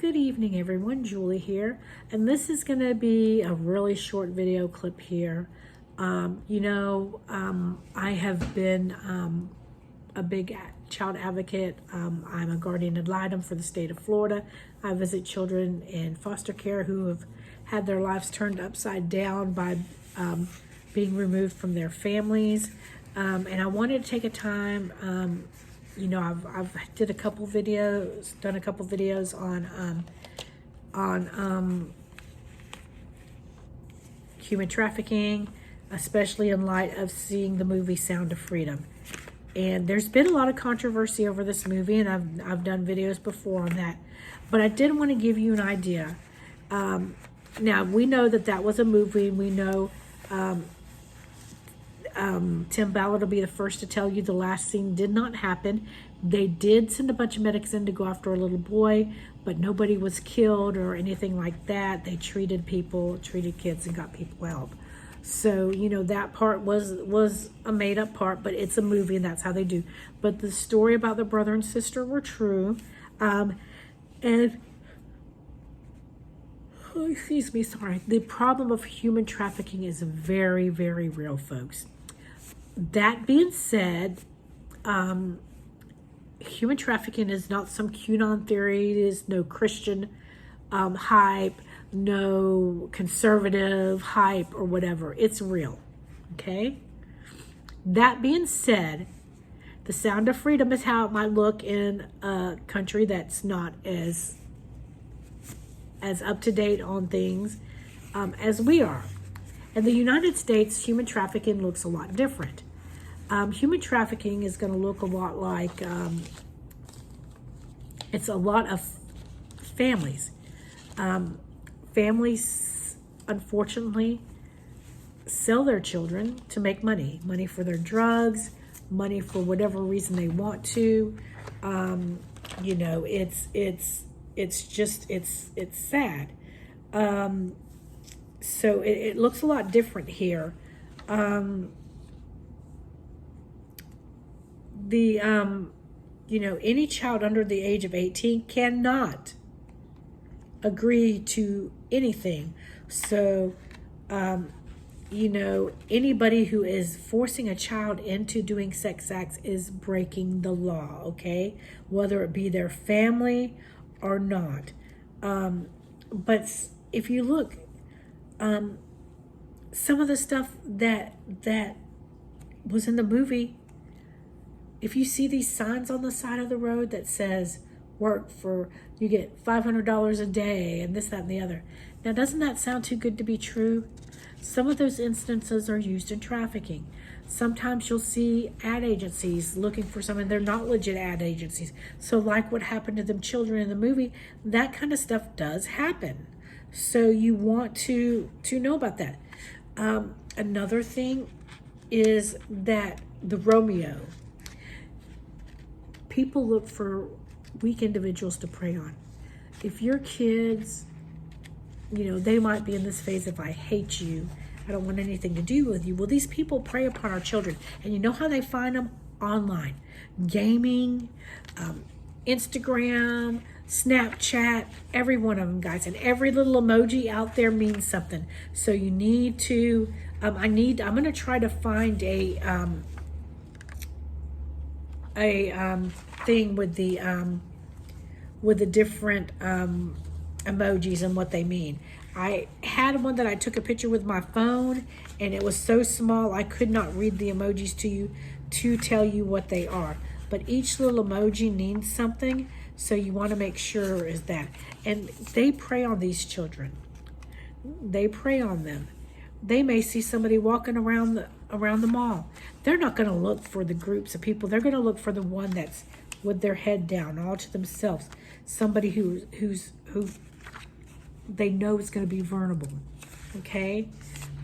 Good evening, everyone. Julie here, and this is going to be a really short video clip here. I have been a big child advocate. I'm a guardian ad litem for the state of Florida. I visit children in foster care who have had their lives turned upside down by being removed from their families. And I wanted to take a time, I've done a couple videos on human trafficking, especially in light of seeing the movie Sound of Freedom. And there's been a lot of controversy over this movie, and I've done videos before on that. But I did want to give you an idea. Now, we know that was a movie, and we know Tim Ballard will be the first to tell you the last scene did not happen. They did send a bunch of medics in to go after a little boy, but nobody was killed or anything like that. They treated kids and got people help. So, that part was a made-up part, but it's a movie, and that's how they do. But the story about the brother and sister were true. The problem of human trafficking is very, very real, folks. That being said, human trafficking is not some QAnon theory. It is no Christian hype, no conservative hype or whatever. It's real, okay? That being said, the Sound of Freedom is how it might look in a country that's not as up to date on things as we are. In the United States, human trafficking looks a lot different. Human trafficking is going to look a lot like, it's a lot of families. Families, unfortunately, sell their children to make money for their drugs, money for whatever reason they want to. It's sad. So it looks a lot different here. Any child under the age of 18 cannot agree to anything. So, anybody who is forcing a child into doing sex acts is breaking the law, okay? Whether it be their family or not. But if you look, some of the stuff that was in the movie, if you see these signs on the side of the road that says you get $500 a day and this, that, and the other. Now, doesn't that sound too good to be true? Some of those instances are used in trafficking. Sometimes you'll see ad agencies looking for someone. They're not legit ad agencies. So like what happened to them children in the movie, that kind of stuff does happen. So you want to know about that. Another thing is that the Romeo. People look for weak individuals to prey on. If your kids, they might be in this phase of I hate you, I don't want anything to do with you. Well, these people prey upon our children. And you know how they find them? Online. Gaming, Instagram, Snapchat, every one of them, guys. And every little emoji out there means something. So you need to, I'm going to try to find a thing with the different emojis and what they mean. I had one that I took a picture with my phone, and it was so small I could not read the emojis to you to tell you what they are. But each little emoji means something, so you want to make sure is that. And they prey on these children. They prey on them. They may see somebody walking around the mall. They're not going to look for the groups of people. They're going to look for the one that's with their head down, all to themselves. Somebody who they know is going to be vulnerable. Okay?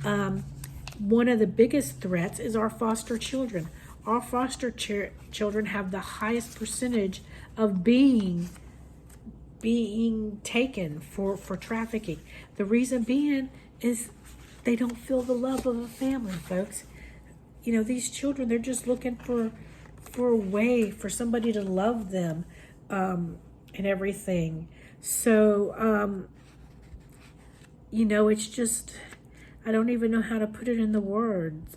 One of the biggest threats is our foster children. Our foster children have the highest percentage of being taken for trafficking. The reason being is they don't feel the love of a family, folks. These children, they're just looking for a way for somebody to love them. and everything. So, it's just, I don't even know how to put it in the words.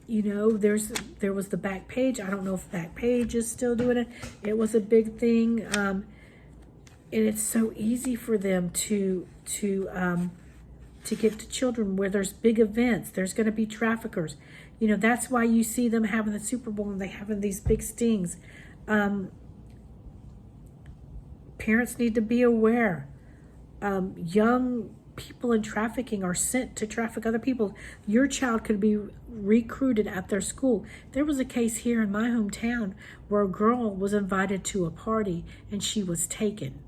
There was the Back Page. I don't know if Back Page is still doing it. It was a big thing. And it's so easy for them to get to children where there's big events. There's going to be traffickers. That's why you see them having the Super Bowl and they having these big stings. Parents need to be aware. Young people in trafficking are sent to traffic other people. Your child could be recruited at their school. There was a case here in my hometown where a girl was invited to a party and she was taken.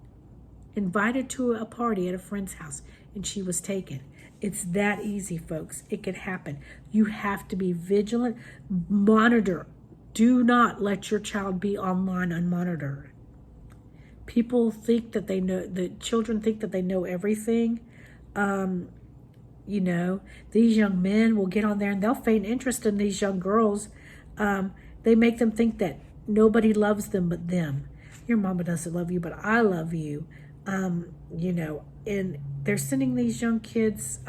Invited to a party at a friend's house and she was taken. It's that easy, folks. It can happen. You have to be vigilant. Monitor. Do not let your child be online unmonitored. People think that they know, the children think that they know everything. These young men will get on there and they'll feign interest in these young girls. They make them think that nobody loves them but them. Your mama doesn't love you, but I love you. And they're sending these young kids,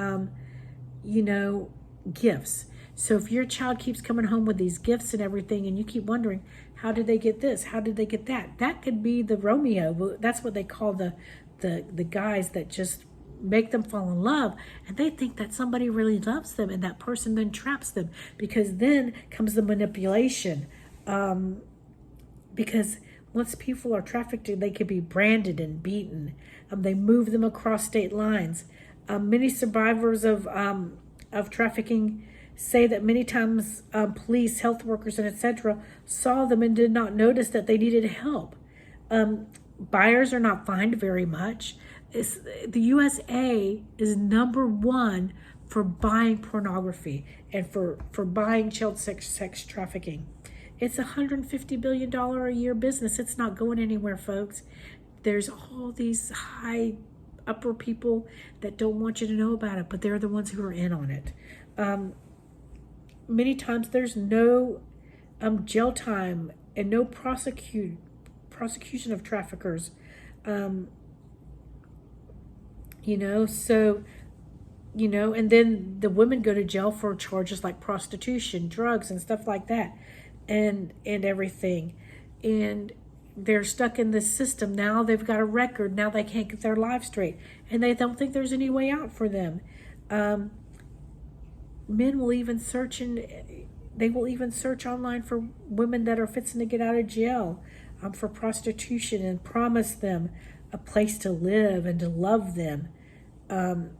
gifts. So if your child keeps coming home with these gifts and everything, and you keep wondering, how did they get this? How did they get that? That could be the Romeo. That's what they call the guys that just make them fall in love. And they think that somebody really loves them, and that person then traps them, because then comes the manipulation. Because once people are trafficked, they can be branded and beaten. They move them across state lines. Many survivors of trafficking say that many times police, health workers, and etc. saw them and did not notice that they needed help. Buyers are not fined very much. The USA is number one for buying pornography and for buying child sex trafficking. It's $150 billion a year business. It's not going anywhere, folks. There's all these high upper people that don't want you to know about it, but they're the ones who are in on it. Many times there's no jail time and no prosecution of traffickers. And then the women go to jail for charges like prostitution, drugs, and stuff like that, and everything. And they're stuck in this system. Now they've got a record. Now they can't get their life straight. And they don't think there's any way out for them. Men will even search online for women that are fixing to get out of jail for prostitution, and promise them a place to live and to love them. And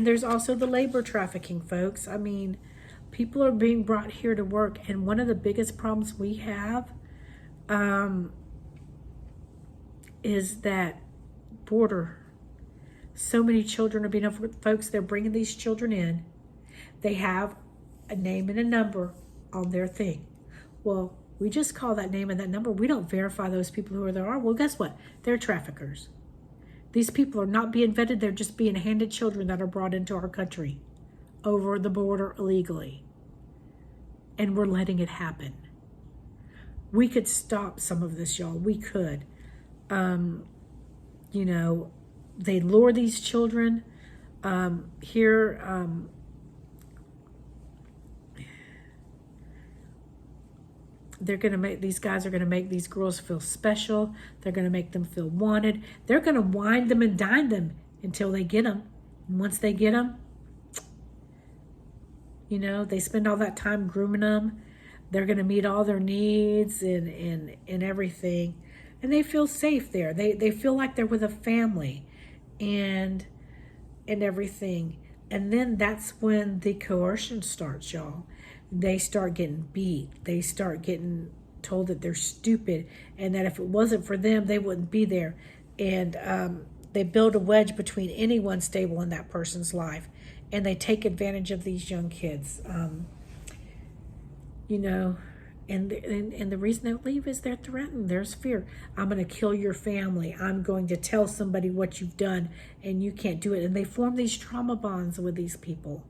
there's also the labor trafficking, folks. I mean, people are being brought here to work, and one of the biggest problems we have is that border. So many children are being, folks, they're bringing these children in. They have a name and a number on their thing. Well, we just call that name and that number. We don't verify those people who are there. Well, guess what? They're traffickers. These people are not being vetted. They're just being handed children that are brought into our country over the border illegally. And we're letting it happen. We could stop some of this, y'all. We could. They lure these children here. These guys are going to make these girls feel special. They're going to make them feel wanted. They're going to wine them and dine them until they get them. And once they get them, they spend all that time grooming them. They're going to meet all their needs and everything. And they feel safe there. They feel like they're with a family and everything. And then that's when the coercion starts, y'all. They start getting beat. They start getting told that they're stupid and that if it wasn't for them, they wouldn't be there. And they build a wedge between anyone stable in that person's life. And they take advantage of these young kids. And the reason they leave is they're threatened. There's fear. I'm going to kill your family. I'm going to tell somebody what you've done and you can't do it. And they form these trauma bonds with these people.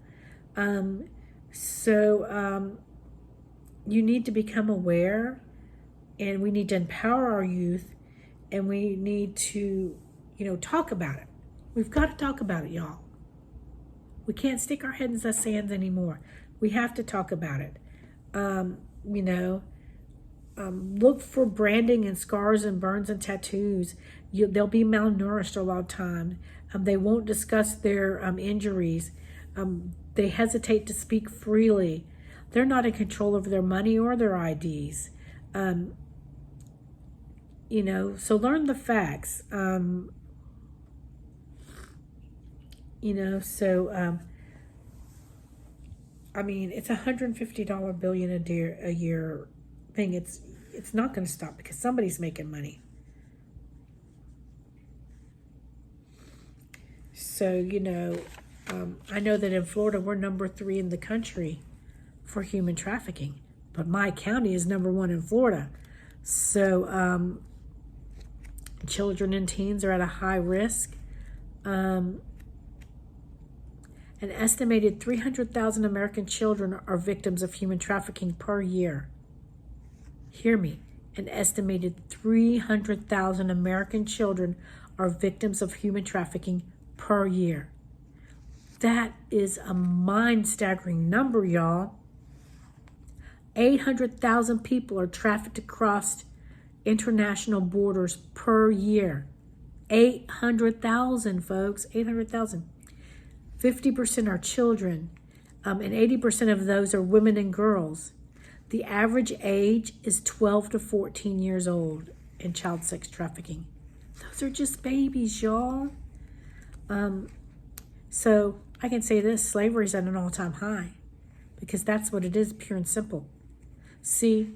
you need to become aware, and we need to empower our youth, and we need to, talk about it. We've got to talk about it, y'all. We can't stick our heads in the sand anymore. We have to talk about it. Look for branding and scars and burns and tattoos. They'll be malnourished a lot of time. They won't discuss their injuries. They hesitate to speak freely. They're not in control of their money or their IDs. So learn the facts. It's $150 billion a year thing. It's not going to stop because somebody's making money. So, I know that in Florida, we're number 3 in the country for human trafficking, but my county is number 1 in Florida. So, children and teens are at a high risk. An estimated 300,000 American children are victims of human trafficking per year. Hear me. An estimated 300,000 American children are victims of human trafficking per year. That is a mind-staggering number, y'all. 800,000 people are trafficked across international borders per year. 800,000, folks. 800,000. 50% are children, and 80% of those are women and girls. The average age is 12 to 14 years old in child sex trafficking. Those are just babies, y'all. So I can say this, slavery is at an all-time high, because that's what it is, pure and simple. See,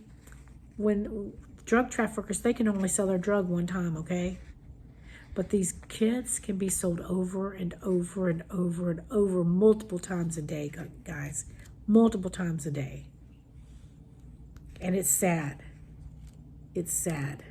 when drug traffickers, they can only sell their drug one time, okay? But these kids can be sold over and over and over and over multiple times a day, guys. Multiple times a day. And it's sad. It's sad.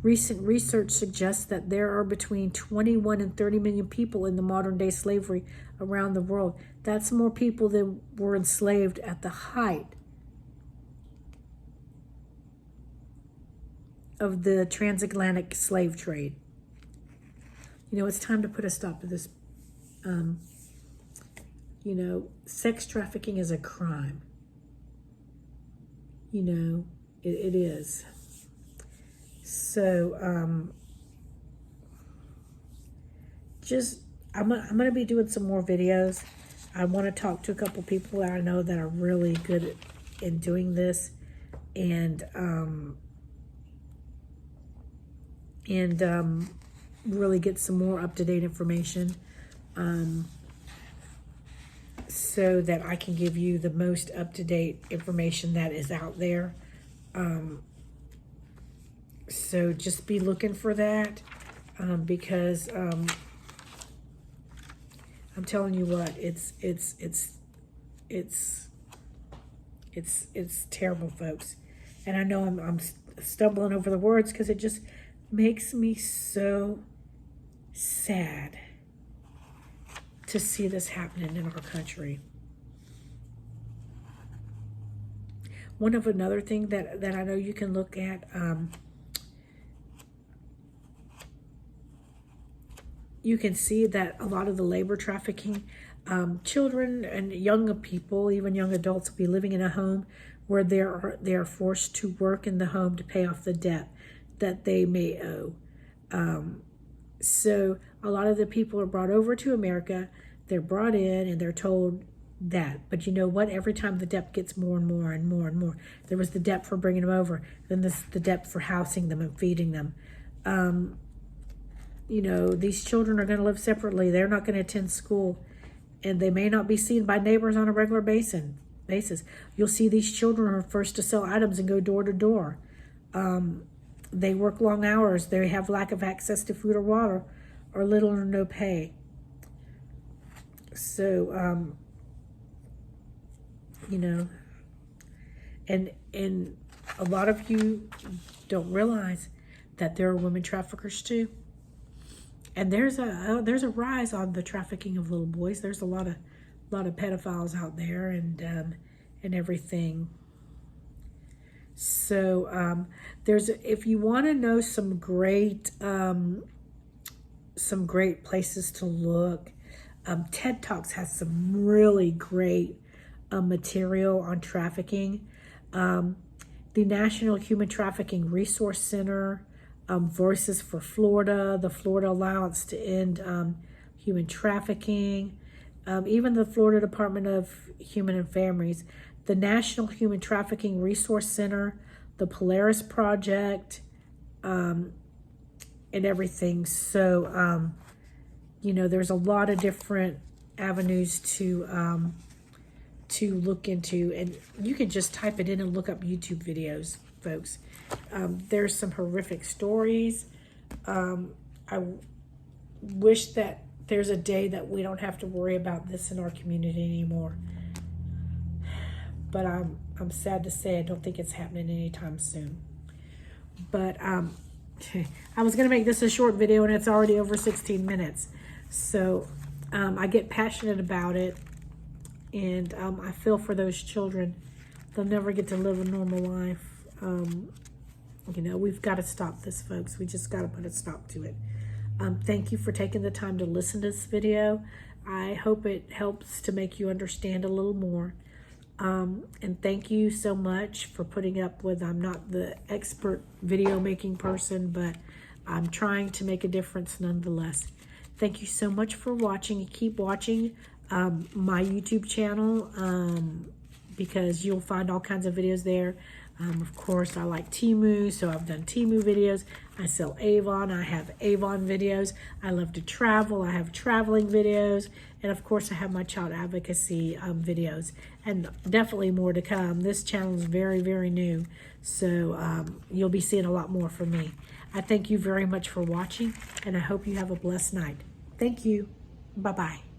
Recent research suggests that there are between 21 and 30 million people in the modern day slavery around the world. That's more people than were enslaved at the height of the transatlantic slave trade. It's time to put a stop to this. Sex trafficking is a crime. It is. So, I'm going to be doing some more videos. I want to talk to a couple people that I know that are really good in doing this, and really get some more up-to-date information, so that I can give you the most up-to-date information that is out there. So just be looking for that, because I'm telling you what, it's terrible, folks. And I know I'm stumbling over the words because it just makes me so sad to see this happening in our country. Another thing that I know you can look at, you can see that a lot of the labor trafficking, children and young people, even young adults, will be living in a home where they are forced to work in the home to pay off the debt that they may owe. So a lot of the people are brought over to America. They're brought in and they're told that. But you know what? Every time the debt gets more and more and more and more. There was the debt for bringing them over. Then there's the debt for housing them and feeding them. These children are going to live separately. They're not going to attend school. And they may not be seen by neighbors on a regular basis. You'll see these children are first to sell items and go door to door. They work long hours. They have lack of access to food or water, or little or no pay. So, and a lot of you don't realize that there are women traffickers too. And there's a rise on the trafficking of little boys. There's a lot of pedophiles out there, and everything. So if you want to know some great places to look, TED Talks has some really great material on trafficking. The National Human Trafficking Resource Center, Voices for Florida, the Florida Alliance to End Human Trafficking, even the Florida Department of Human and Families, the National Human Trafficking Resource Center, the Polaris Project, and everything. So, there's a lot of different avenues to look into, and you can just type it in and look up YouTube videos, folks. There's some horrific stories. I wish that there's a day that we don't have to worry about this in our community anymore. But I'm sad to say I don't think it's happening anytime soon. But I was going to make this a short video, and it's already over 16 minutes. So I get passionate about it, and I feel for those children. They'll never get to live a normal life. We've got to stop this, folks. We just got to put a stop to it. Thank you for taking the time to listen to this video. I hope it helps to make you understand a little more. And thank you so much for putting up with, I'm not the expert video making person, but I'm trying to make a difference nonetheless. Thank you so much for watching, and keep watching my YouTube channel, because you'll find all kinds of videos there. Of course, I like Temu, so I've done Temu videos. I sell Avon. I have Avon videos. I love to travel. I have traveling videos. And of course, I have my child advocacy videos. And definitely more to come. This channel is very, very new. So you'll be seeing a lot more from me. I thank you very much for watching, and I hope you have a blessed night. Thank you. Bye-bye.